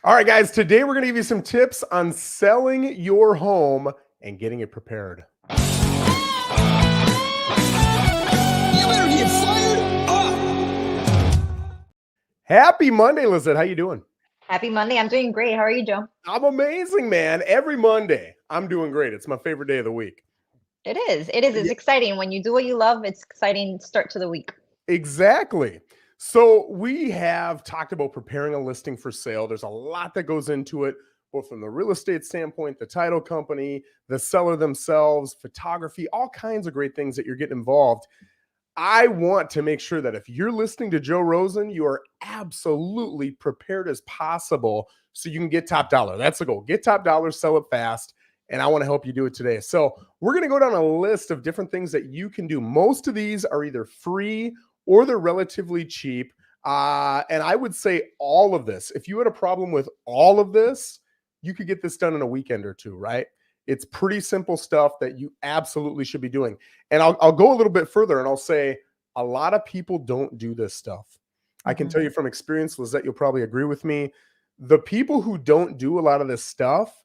All right, guys, today we're going to give you some tips on selling your home and getting it prepared. You better get fired up. Happy Monday, Lissette. How you doing? Happy Monday. I'm doing great. How are you, Joe? I'm amazing, man. Every Monday, I'm doing great. It's my favorite day of the week. It is. It is. It's Yeah, exciting. When you do what you love, it's exciting start to the week. exactly. So we have talked about preparing a listing for sale. There's a lot that goes into it, both from the real estate standpoint, the title company, the seller themselves, photography, all kinds of great things that you're getting involved. I want to make sure that if you're listening to Joe Rosen, you are absolutely prepared as possible so you can get top dollar. That's the goal. Get top dollar, sell it fast. And I want to help you do it today. So we're going to go down a list of different things that you can do. Most of these are either free or they're relatively cheap. And I would say all of this, if you had a problem with all of this, you could get this done in a weekend or two, right? It's pretty simple stuff that you absolutely should be doing. And I'll go a little bit further and I'll say a lot of people don't do this stuff. I can tell you from experience, Lissette, you'll probably agree with me. The people who don't do a lot of this stuff,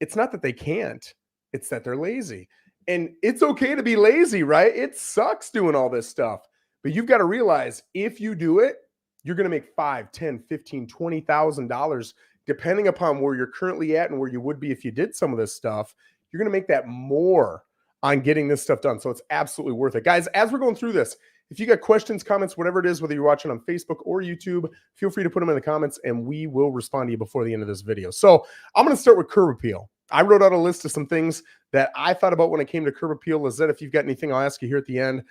it's not that they can't, it's that they're lazy. And it's okay to be lazy, right? It sucks doing all this stuff. But you've got to realize if you do it, you're going to make $5, $10, $15, $20,000 depending upon where you're currently at and where you would be if you did some of this stuff. You're going to make that more on getting this stuff done. So it's absolutely worth it. Guys, as we're going through this, if you got questions, comments, whatever it is, whether you're watching on Facebook or YouTube, feel free to put them in the comments and we will respond to you before the end of this video. So I'm going to start with curb appeal. I wrote out a list of some things that I thought about when it came to curb appeal. Lissette, if you've got anything, I'll ask you here at the end.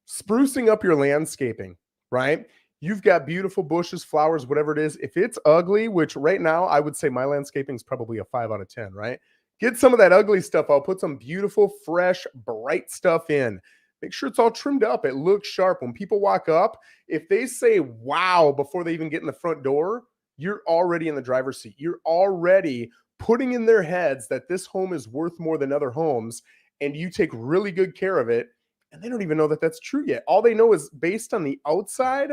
Sprucing up your landscaping, right? You've got beautiful bushes, flowers, whatever it is. If it's ugly, which right now I would say my landscaping is probably a 5 out of 10, right? Get some of that ugly stuff out. Put some beautiful, fresh, bright stuff in. Make sure it's all trimmed up. It looks sharp. When people walk up, if they say, wow, before they even get in the front door, you're already in the driver's seat. You're already putting in their heads that this home is worth more than other homes, and you take really good care of it. And they don't even know that that's true yet. All they know is based on the outside,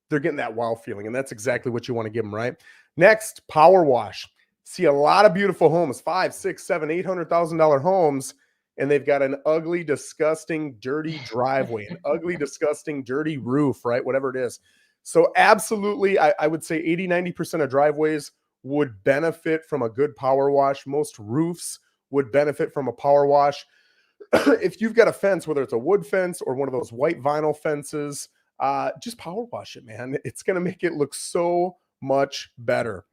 they're getting that wow feeling. And that's exactly what you want to give them, right? Next, power wash. See a lot of beautiful homes, $500,000, $600,000, $700,000, $800,000 homes, and they've got an ugly, disgusting, dirty driveway, an ugly, disgusting, dirty roof, right? Whatever it is. So absolutely, I would say 80, 90% of driveways would benefit from a good power wash. Most roofs would benefit from a power wash. If you've got a fence, whether it's a wood fence or one of those white vinyl fences, just power wash it, man. It's going to make it look so much better.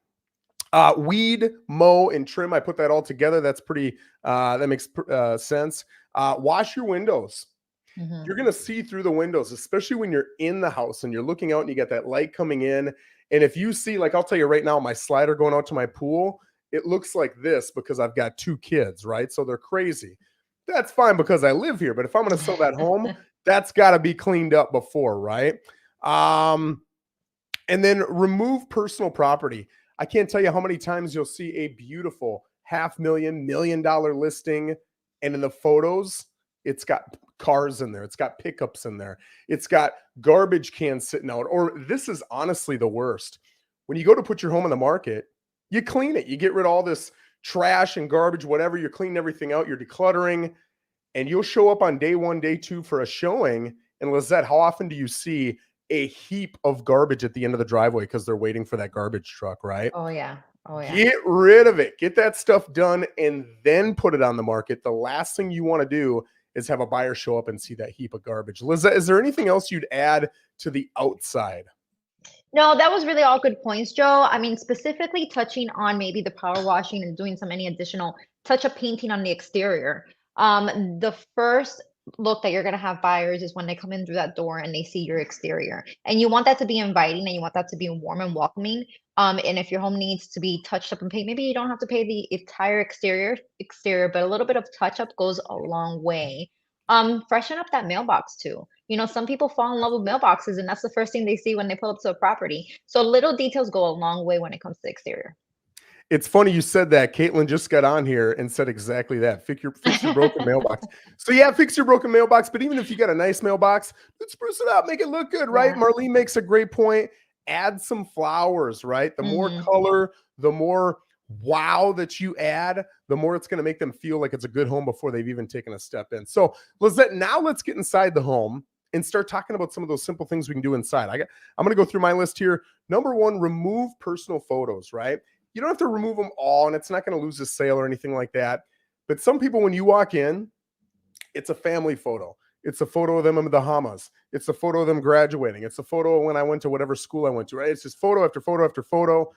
Weed, mow, and trim. I put that all together. That's pretty, that makes sense. Wash your windows. You're going to see through the windows, especially when you're in the house and you're looking out and you got that light coming in. And if you see, like I'll tell you right now, my slider going out to my pool, it looks like this because I've got 2 kids, right? So they're crazy. That's fine because I live here. But if I'm going to sell that home, that's got to be cleaned up before, right? And then remove personal property. I can't tell you how many times you'll see a beautiful $500,000, $1 million listing, and in the photos, it's got cars in there. It's got pickups in there. It's got garbage cans sitting out. Or this is honestly the worst. When you go to put your home on the market, you clean it. You get rid of all this trash and garbage, whatever. You're cleaning everything out. You're decluttering. And you'll show up on day 1, day 2 for a showing. And Lissette, how often do you see a heap of garbage at the end of the driveway because they're waiting for that garbage truck, right? Oh, yeah. Oh, yeah. Get rid of it. Get that stuff done and then put it on the market. The last thing you want to do is have a buyer show up and see that heap of garbage. Lissette, is there anything else you'd add to the outside? No, that was really all good points, Joe. I mean, specifically touching on maybe the power washing and doing any additional touch-up painting on the exterior. The first look that you're going to have buyers is when they come in through that door and they see your exterior. And you want that to be inviting and you want that to be warm and welcoming. And if your home needs to be touched up and painted, maybe you don't have to paint the entire exterior, but a little bit of touch-up goes a long way. Freshen up that mailbox too. You know, some people fall in love with mailboxes and that's the first thing they see when they pull up to a property. So little details go a long way when it comes to the exterior. It's funny you said that. Caitlin just got on here and said exactly that. Fix your broken mailbox. So yeah, fix your broken mailbox. But even if you got a nice mailbox, let's spruce it up, make it look good, right? Yeah. Marlene makes a great point. add some flowers, right? The more Mhm. color, the more wow that you add, the more it's going to make them feel like it's a good home before they've even taken a step in. So, Lizette, now let's get inside the home and start talking about some of those simple things we can do inside. I'm going to go through my list here. Number one, remove personal photos, right? You don't have to remove them all, and it's not going to lose a sale or anything like that. But some people, when you walk in, it's a family photo. It's a photo of them in the Bahamas. It's a photo of them graduating. It's a photo of when I went to whatever school I went to, right? It's just photo after photo after photo.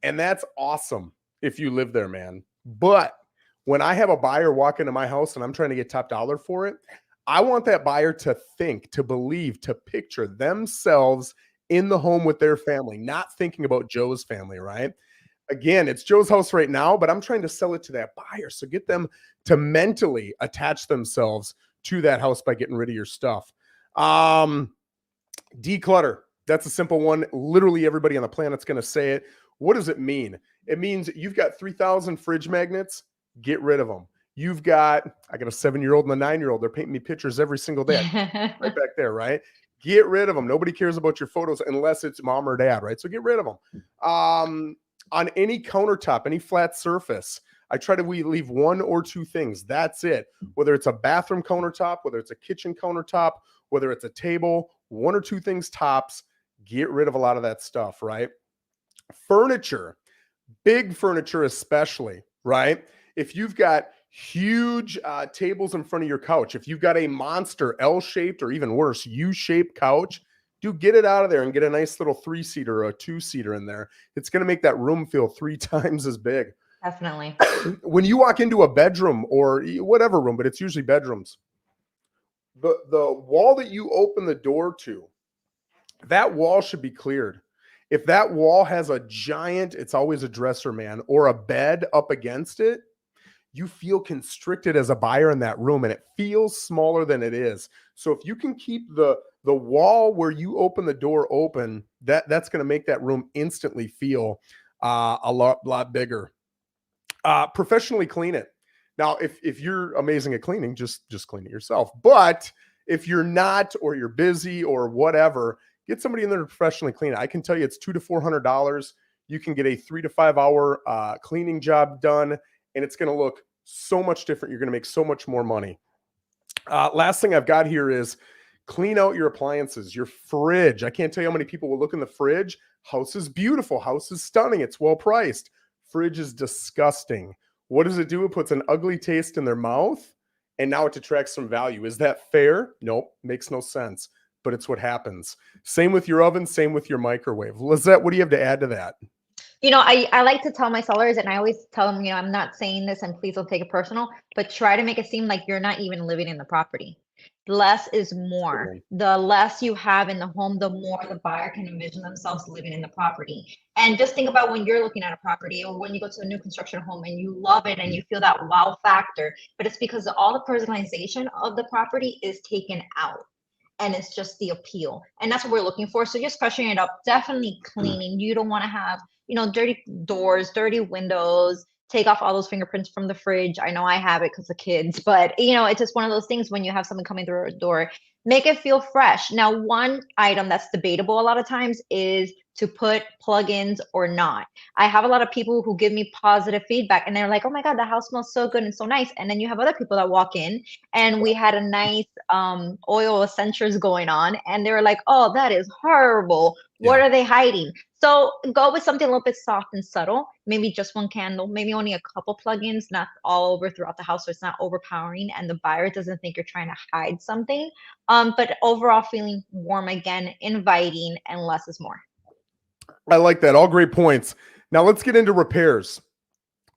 And that's awesome if you live there, man. But when I have a buyer walk into my house and I'm trying to get top dollar for it, I want that buyer to think, to believe, to picture themselves in the home with their family, not thinking about Joe's family, right? Again, it's Joe's house right now, but I'm trying to sell it to that buyer. So get them to mentally attach themselves to that house by getting rid of your stuff. Declutter. That's a simple one. Literally everybody on the planet's going to say it. What does it mean? It means you've got 3,000 fridge magnets, get rid of them. I got a 7-year-old and a 9-year-old. They're painting me pictures every single day. Right back there, right? Get rid of them. Nobody cares about your photos unless it's mom or dad, right? So get rid of them. On any countertop, any flat surface, I try to leave 1 or 2 things. That's it. Whether it's a bathroom countertop, whether it's a kitchen countertop, whether it's a table, 1 or 2 things tops, get rid of a lot of that stuff, right? Furniture, big furniture especially, right? If you've got huge tables in front of your couch, if you've got a monster L-shaped or even worse, U-shaped couch, do get it out of there and get a nice little 3-seater or a 2-seater in there. It's going to make that room feel 3 times as big. Definitely. When you walk into a bedroom or whatever room, but it's usually bedrooms, the wall that you open the door to, that wall should be cleared. If that wall has a giant, it's always a dresser, man, or a bed up against it, you feel constricted as a buyer in that room and it feels smaller than it is. So if you can keep the wall where you open the door open, that's going to make that room instantly feel a lot bigger. Professionally clean it. Now, if you're amazing at cleaning, just clean it yourself. But if you're not, or you're busy or whatever, get somebody in there to professionally clean it. I can tell you it's $200 to $400. You can get a 3 to 5 hour cleaning job done, and it's going to look so much different. You're going to make so much more money. Last thing I've got here is clean out your appliances, your fridge. I can't tell you how many people will look in the fridge. House is beautiful. House is stunning. It's well priced. Fridge is disgusting. What does it do? It puts an ugly taste in their mouth, and now it detracts some value. Is that fair? Nope. Makes no sense. But it's what happens. Same with your oven. Same with your microwave. Lizette, what do you have to add to that? I like to tell my sellers, and I always tell them, I'm not saying this and please don't take it personal, but try to make it seem like you're not even living in the property. Less is more. The less you have in the home, the more the buyer can envision themselves living in the property. And just think about when you're looking at a property or when you go to a new construction home and you love it and you feel that wow factor, but it's because all the personalization of the property is taken out. And it's just the appeal. And that's what we're looking for. So just freshening it up, definitely cleaning. You don't want to have, dirty doors, dirty windows, take off all those fingerprints from the fridge. I know I have it because of kids, but it's just one of those things when you have someone coming through a door, make it feel fresh. Now, one item that's debatable a lot of times is to put plugins or not. I have a lot of people who give me positive feedback and they're like, oh my God, the house smells so good and so nice. And then you have other people that walk in and we had a nice oil essentials going on and they were like, oh, that is horrible. What are they hiding? So go with something a little bit soft and subtle, maybe just one candle, maybe only a couple plugins, not all over throughout the house so it's not overpowering and the buyer doesn't think you're trying to hide something. But overall feeling warm again, inviting, and less is more. I like that. All great points. Now let's get into repairs.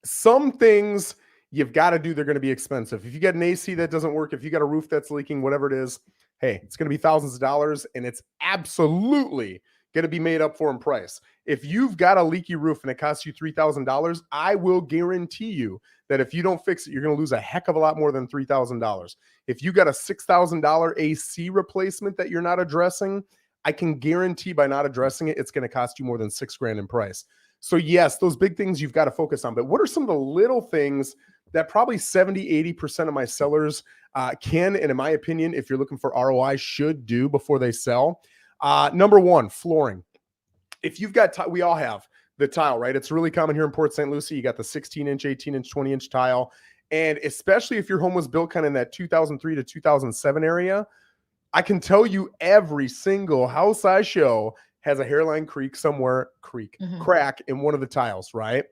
Some things you've got to do, they're going to be expensive. If you got an AC that doesn't work, if you got a roof that's leaking, whatever it is, hey, it's going to be thousands of dollars and it's absolutely going to be made up for in price. If you've got a leaky roof and it costs you $3,000, I will guarantee you that if you don't fix it, you're going to lose a heck of a lot more than $3,000. If you got a $6,000 AC replacement that you're not addressing, I can guarantee by not addressing it, it's going to cost you more than $6,000 in price. So yes, those big things you've got to focus on, but what are some of the little things that probably 70-80% of my sellers can, and in my opinion, if you're looking for ROI, should do before they sell? Number one, flooring. if you've got, we all have the tile, right? It's really common here in Port St. Lucie. You got the 16-inch, 18-inch, 20-inch tile. And especially if your home was built kind of in that 2003 to 2007 area, I can tell you every single house I show has a hairline crack in one of the tiles, right?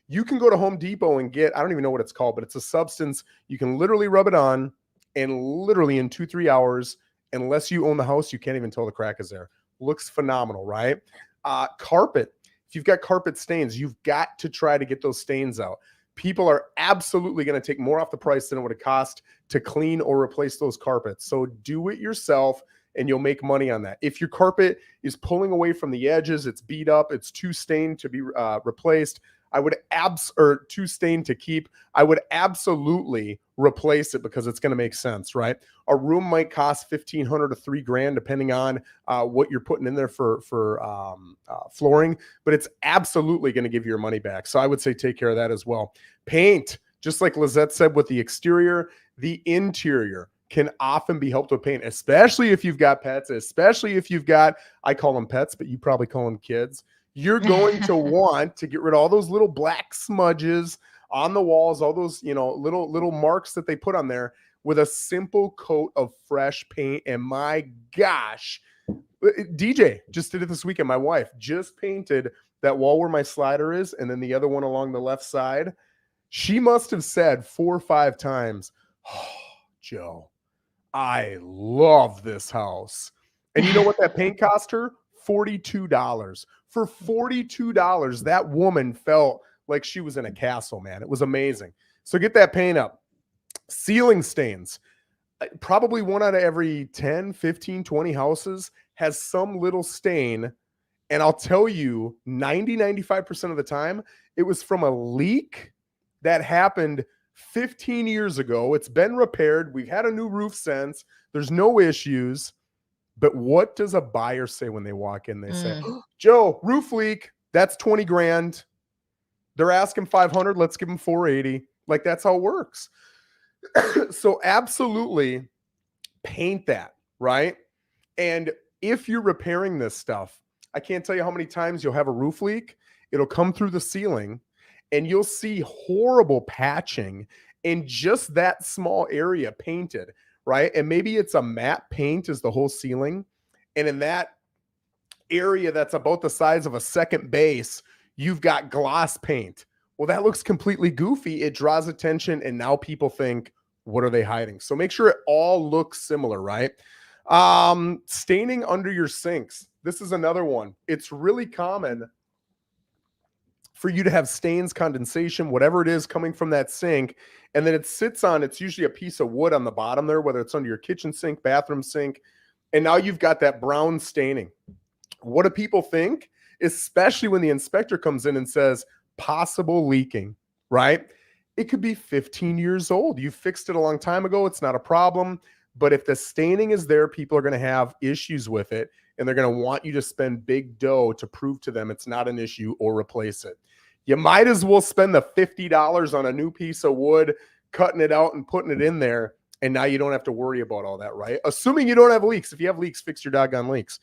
You can go to Home Depot and get, I don't even know what it's called, but it's a substance. You can literally rub it on, and literally in 2-3 hours, unless you own the house, you can't even tell the crack is there. Looks phenomenal, right? Carpet. If you've got carpet stains, you've got to try to get those stains out. People are absolutely going to take more off the price than it would cost to clean or replace those carpets. So do it yourself and you'll make money on that. If your carpet is pulling away from the edges, it's beat up, it's too stained to be replaced, or too stained to keep, I would absolutely replace it because it's going to make sense, right? A room might cost $1,500 to $3,000 depending on what you're putting in there for flooring, but it's absolutely going to give you your money back. So I would say take care of that as well. Paint, just like Lissette said with the exterior, the interior can often be helped with paint, especially if you've got pets, especially if you've got, I call them pets, but you probably call them kids. You're going to want to get rid of all those little black smudges on the walls, all those, little marks that they put on there with a simple coat of fresh paint. And my gosh, DJ just did it this weekend. My wife just painted that wall where my slider is, and then the other one along the left side. She must have said 4 or 5 times, "Oh, Joe, I love this house." And you know what that paint cost her? $42. For $42, that woman felt like she was in a castle, man. It was amazing. So get that paint up. Ceiling stains. Probably 1 out of every 10, 15, 20 houses has some little stain. And I'll tell you, 95% of the time, it was from a leak that happened 15 years ago. It's been repaired. We've had a new roof since. There's no issues. But what does a buyer say when they walk in? They say, "Joe, roof leak. That's $20,000. They're asking $500. Let's give them $480." Like, that's how it works. So absolutely paint that, right? And if you're repairing this stuff, I can't tell you how many times you'll have a roof leak. It'll come through the ceiling and you'll see horrible patching in just that small area painted, right? And maybe it's a matte paint is the whole ceiling. And in that area that's about the size of a second base, you've got gloss paint. Well, that looks completely goofy. It draws attention. And now people think, what are they hiding? So make sure it all looks similar, right? Staining under your sinks. This is another one. It's really common for you to have stains, condensation, whatever it is coming from that sink. And then it sits on, it's usually a piece of wood on the bottom there, whether it's under your kitchen sink, bathroom sink. And now you've got that brown staining. What do people think? Especially when the inspector comes in and says, possible leaking, right? It could be 15 years old. You fixed it a long time ago. It's not a problem. But if the staining is there, people are going to have issues with it. And they're going to want you to spend big dough to prove to them it's not an issue or replace it. You might as well spend the $50 on a new piece of wood, cutting it out and putting it in there. And now you don't have to worry about all that, right? Assuming you don't have leaks. If you have leaks, fix your doggone leaks.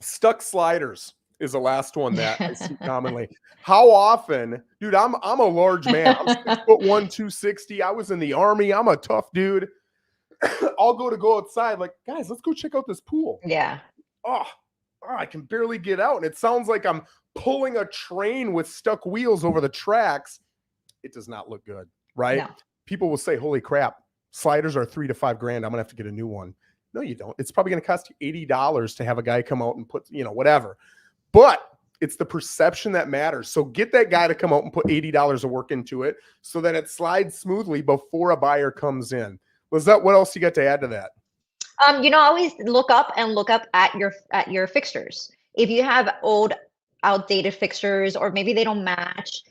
Stuck sliders is the last one that I see commonly. How often, dude, I'm a large man. I'm 6'1", 260. I was in the Army. I'm a tough dude. I'll go outside, like, guys, let's go check out this pool. Yeah. Oh, I can barely get out. And it sounds like I'm pulling a train with stuck wheels over the tracks. It does not look good, right? No. People will say, holy crap, sliders are $3,000 to $5,000. I'm going to have to get a new one. No, you don't. It's probably going to cost you $80 to have a guy come out and put, whatever. But it's the perception that matters. So get that guy to come out and put $80 of work into it so that it slides smoothly before a buyer comes in. Lissette, what else you got to add to that? Always look up at your fixtures. If you have old, outdated fixtures, or maybe they don't match,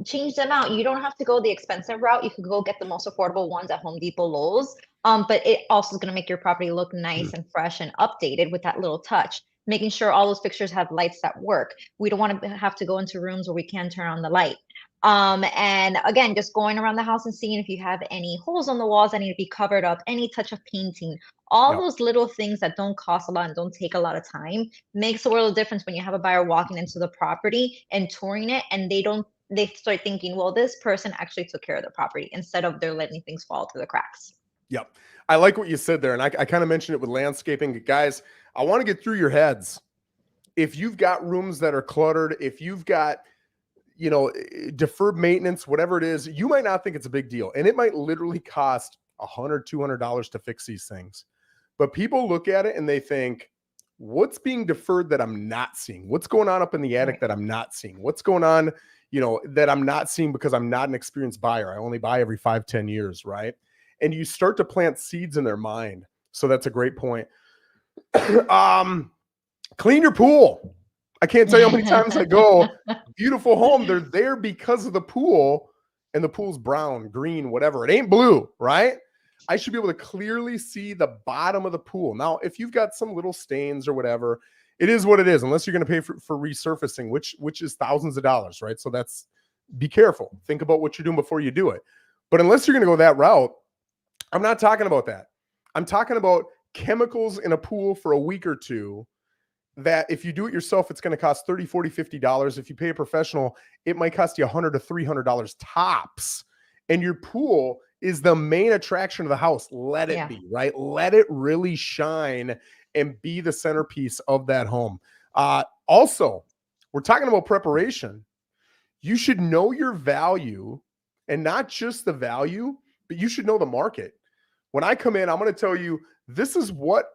change them out. You don't have to go the expensive route. You could go get the most affordable ones at Home Depot, Lowe's. But it also is going to make your property look nice and fresh and updated with that little touch, making sure all those fixtures have lights that work. We don't want to have to go into rooms where we can't turn on the light. And again, just going around the house and seeing if you have any holes on the walls that need to be covered up, any touch of painting, all Yep. those little things that don't cost a lot and don't take a lot of time makes a world of difference when you have a buyer walking into the property and touring it, and they start thinking, well, this person actually took care of the property instead of they're letting things fall through the cracks. Yep. I like what you said there. And I kind of mentioned it with landscaping. Guys, I want to get through your heads. If you've got rooms that are cluttered, if you've got, deferred maintenance, whatever it is, you might not think it's a big deal. And it might literally cost $100, $200 to fix these things. But people look at it and they think, what's being deferred that I'm not seeing? What's going on up in the attic that I'm not seeing? What's going on, that I'm not seeing because I'm not an experienced buyer. I only buy every 5-10 years, right? And you start to plant seeds in their mind. So that's a great point. Clean your pool. I can't tell you how many times I go, beautiful home. They're there because of the pool, and the pool's brown, green, whatever. It ain't blue, right? I should be able to clearly see the bottom of the pool. Now, if you've got some little stains or whatever, it is what it is, unless you're going to pay for resurfacing, which is thousands of dollars, right? So be careful. Think about what you're doing before you do it. But unless you're going to go that route, I'm not talking about that. I'm talking about chemicals in a pool for a week or two that if you do it yourself, it's going to cost $30, $40, $50. If you pay a professional, it might cost you $100 to $300 tops. And your pool is the main attraction of the house. Let it be, right? Let it really shine and be the centerpiece of that home. Also, we're talking about preparation. You should know your value, and not just the value, but you should know the market. When I come in, I'm going to tell you, this is what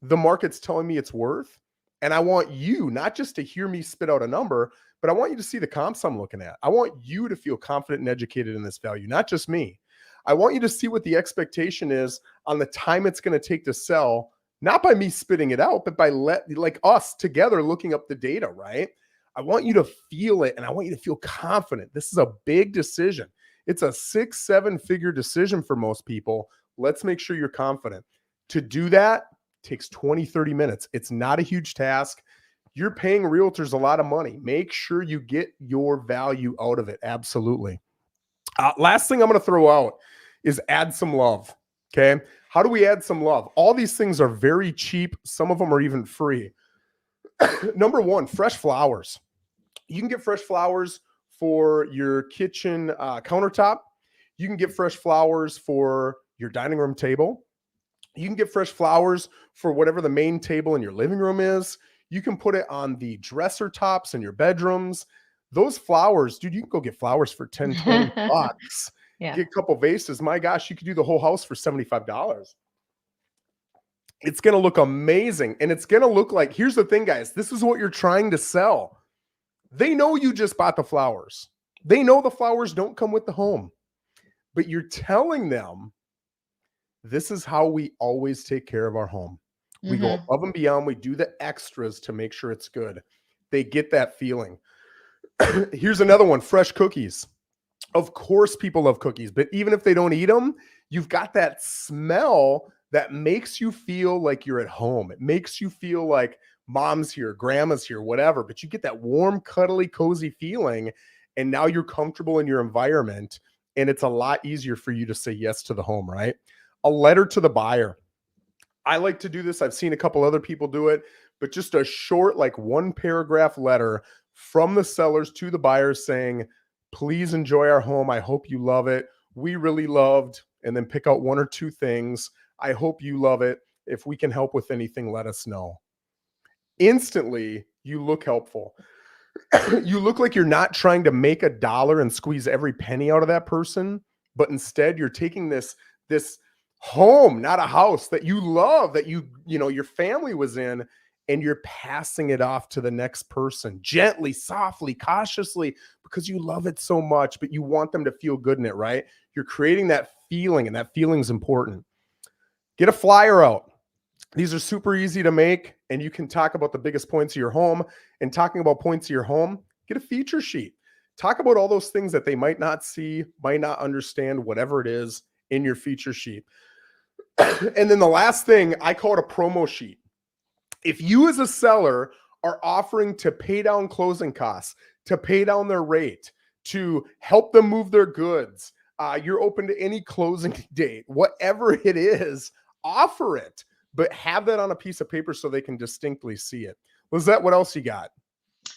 the market's telling me it's worth. And I want you not just to hear me spit out a number, but I want you to see the comps I'm looking at. I want you to feel confident and educated in this value, not just me. I want you to see what the expectation is on the time it's going to take to sell, not by me spitting it out, but by like us together looking up the data, right? I want you to feel it, and I want you to feel confident. This is a big decision. It's a 6-7 figure decision for most people. Let's make sure you're confident. To do that takes 20, 30 minutes. It's not a huge task. You're paying realtors a lot of money. Make sure you get your value out of it. Absolutely. Last thing I'm going to throw out is add some love. Okay. How do we add some love? All these things are very cheap. Some of them are even free. Number one, fresh flowers. You can get fresh flowers for your kitchen countertop. You can get fresh flowers for your dining room table. You can get fresh flowers for whatever the main table in your living room is. You can put it on the dresser tops in your bedrooms. Those flowers, dude, you can go get flowers for 10, 20 bucks. Get a couple vases. My gosh, you could do the whole house for $75. It's going to look amazing. And it's going to look like, here's the thing, guys. This is what you're trying to sell. They know you just bought the flowers. They know the flowers don't come with the home. But you're telling them, this is how we always take care of our home. We go above and beyond. We do the extras to make sure it's good. They get that feeling. Here's another one, fresh cookies. Of course, people love cookies, but even if they don't eat them, you've got that smell that makes you feel like you're at home. It makes you feel like mom's here, grandma's here, whatever, but you get that warm, cuddly, cozy feeling. And now you're comfortable in your environment, and it's a lot easier for you to say yes to the home, right? A letter to the buyer. I like to do this. I've seen a couple other people do it, but just a short, like 1-paragraph letter from the sellers to the buyers saying, please enjoy our home. I hope you love it. We really loved, and then pick out 1 or 2 things. I hope you love it. If we can help with anything, let us know. Instantly, you look helpful. You look like you're not trying to make a dollar and squeeze every penny out of that person, but instead you're taking this home, not a house that you love, that your family was in, and you're passing it off to the next person gently, softly, cautiously, because you love it so much, but you want them to feel good in it, right? You're creating that feeling, and that feeling is important. Get a flyer out. These are super easy to make, and you can talk about the biggest points of your home. And talking about points of your home, get a feature sheet. Talk about all those things that they might not see, might not understand, whatever it is in your feature sheet. And then the last thing, I call it a promo sheet. If you as a seller are offering to pay down closing costs, to pay down their rate, to help them move their goods. You're open to any closing date, whatever it is, offer it, but have that on a piece of paper so they can distinctly see it. Lissette, what else you got?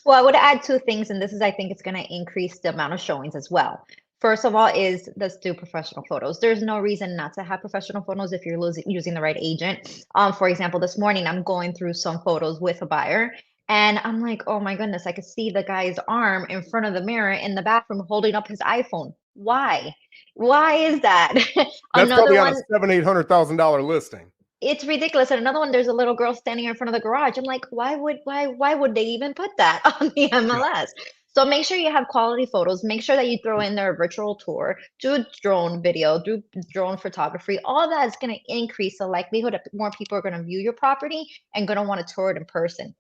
Well, I would add two things, and this is, I think it's going to increase the amount of showings as well. First of all, is let's do professional photos. There's no reason not to have professional photos if you're using the right agent. For example, this morning I'm going through some photos with a buyer, and I'm like, oh my goodness, I could see the guy's arm in front of the mirror in the bathroom holding up his iPhone. Why? Why is that? That's Another probably on a one, $700,000-$800,000 listing. it's ridiculous. And another one, there's a little girl standing in front of the garage. I'm like, why would they even put that on the Yeah. MLS? So make sure you have quality photos. Make sure that you throw in there a virtual tour, do a drone video, do drone photography. All that is going to increase the likelihood that more people are going to view your property and going to want to tour it in person.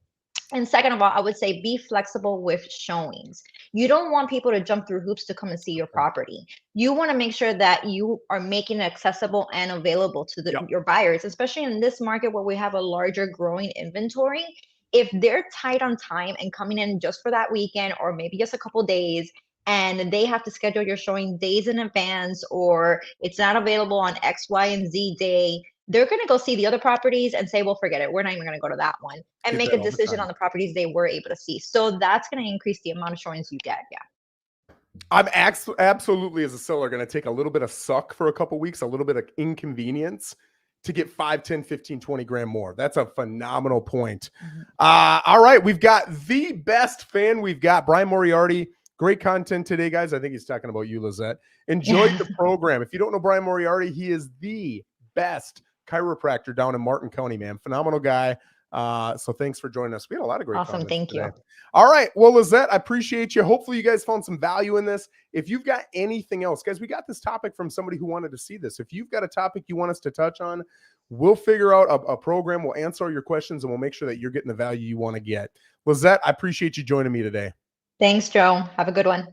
And second of all, I would say be flexible with showings. You don't want people to jump through hoops to come and see your property. You want to make sure that you are making it accessible and available to your buyers, especially in this market where we have a larger growing inventory. If they're tight on time and coming in just for that weekend or maybe just a couple days, and they have to schedule your showing days in advance, or it's not available on X, Y, and Z day, they're going to go see the other properties and say, well, forget it. We're not even going to go to that one, and Get make that a all the decision time. on the properties they were able to see. So that's going to increase the amount of showings you get. Yeah. I'm absolutely, as a seller, going to take a little bit of suck for a couple weeks, a little bit of inconvenience to get 5, 10, 15, 20 grand more. That's a phenomenal point. All right. We've got the best fan. We've got Brian Moriarty. Great content today, guys. I think he's talking about you, Lissette. Enjoyed the program. If you don't know Brian Moriarty, he is the best chiropractor down in Martin County, man. Phenomenal guy. So thanks for joining us. We had a lot of great Awesome. comments Thank today. you. All right. Well, Lissette, I appreciate you. Hopefully you guys found some value in this. If you've got anything else, guys, we got this topic from somebody who wanted to see this. If you've got a topic you want us to touch on, we'll figure out a program. We'll answer all your questions and we'll make sure that you're getting the value you want to get. Lissette, I appreciate you joining me today. Thanks, Joe. Have a good one.